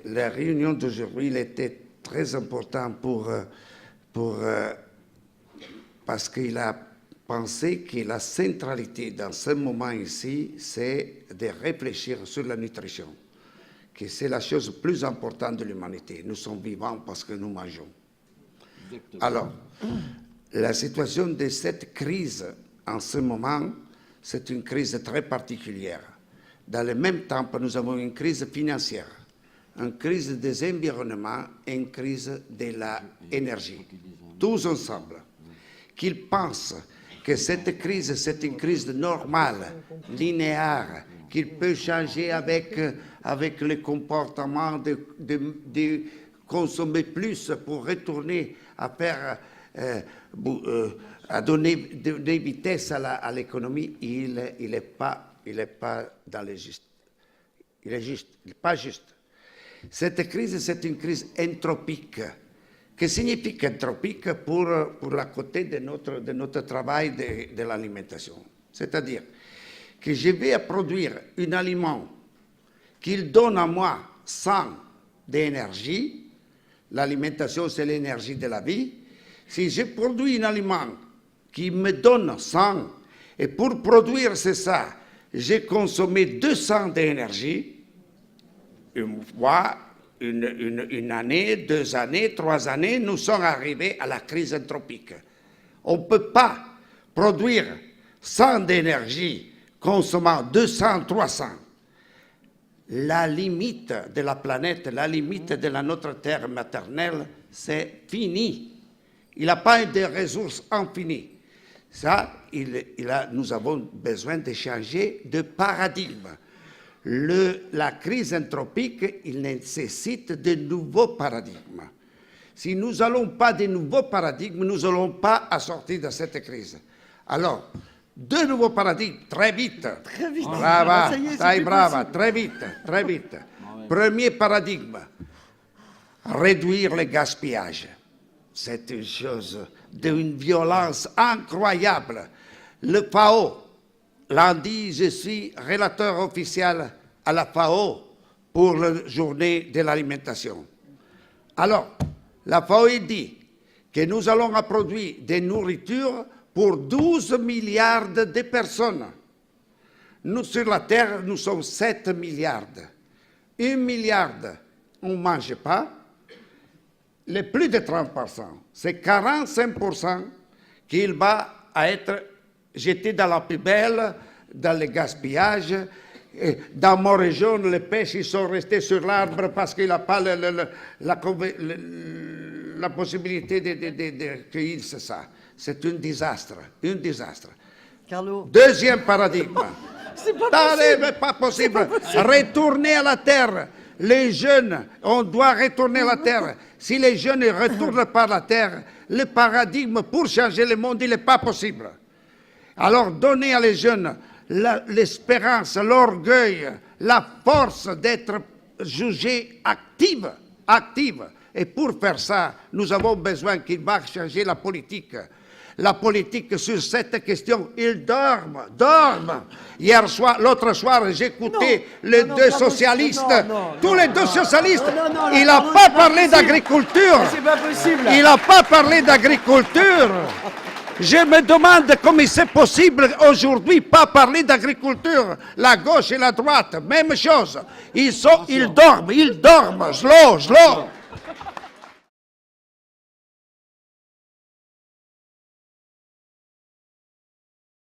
la réunion d'aujourd'hui était très importante parce qu'il a pensé que la centralité dans ce moment ici, c'est de réfléchir sur la nutrition, que c'est la chose plus importante de l'humanité. Nous sommes vivants parce que nous mangeons. Exactement. Alors, la situation de cette crise en ce moment, c'est une crise très particulière. Dans le même temps, nous avons une crise financière, une crise des environnements et une crise de l'énergie. Tous ensemble. Qu'ils pensent que cette crise, c'est une crise normale, linéaire, qu'il peut changer avec le comportement de consommer plus pour retourner à faire, à donner des vitesses à l'économie, il n'est pas dans le juste. Il n'est pas juste. Cette crise, c'est une crise entropique. Que signifie entropique pour la côté de notre travail de l'alimentation? C'est-à-dire que je vais produire un aliment qui donne à moi 100 d'énergie. L'alimentation, c'est l'énergie de la vie. Si je produis un aliment qui me donne 100, et pour produire ça, j'ai consommé 200 d'énergie, une fois, une année, 2 années, 3 années, nous sommes arrivés à la crise anthropique. On ne peut pas produire 100 d'énergie consommant 200, 300. La limite de la planète, la limite de notre terre maternelle, c'est fini. Il n'a pas de ressources infinies. Ça, nous avons besoin de changer de paradigme. La crise anthropique, il nécessite de nouveaux paradigmes. Si nous n'allons pas de nouveaux paradigmes, nous n'allons pas sortir de cette crise. Alors, 2 nouveaux paradigmes, très vite. Très vite. Brava, stai brava, très vite, très vite. Premier paradigme, réduire le gaspillage. C'est une chose d'une violence incroyable. Le FAO, lundi, je suis relateur officiel à la FAO pour la journée de l'alimentation. Alors, la FAO dit que nous allons produire des nourritures pour 12 milliards de personnes. Nous, sur la Terre, nous sommes 7 milliards. 1 milliard, on ne mange pas. Les plus de 30%, c'est 45% qui va être jeté dans la poubelle, dans le gaspillage. Et dans mon région, les pêches ils sont restés sur l'arbre parce qu'il n'a pas la possibilité de cueillir ça. C'est un désastre, un désastre. Carlo. Deuxième paradigme. C'est pas possible. Retourner à la terre. Les jeunes, on doit retourner à la terre. Si les jeunes ne retournent pas à la terre, le paradigme pour changer le monde, il n'est pas possible. Alors, donner à les jeunes l'espérance, l'orgueil, la force d'être jugés actifs. Et pour faire ça, nous avons besoin qu'il va changer la politique. La politique sur cette question, ils dorment. L'autre soir, j'ai écouté les deux socialistes, tous les deux socialistes. Il n'a pas parlé d'agriculture. C'est pas possible. Il n'a pas parlé d'agriculture. Je me demande comment c'est possible aujourd'hui pas parler d'agriculture. La gauche et la droite, même chose. Ils dorment, slow.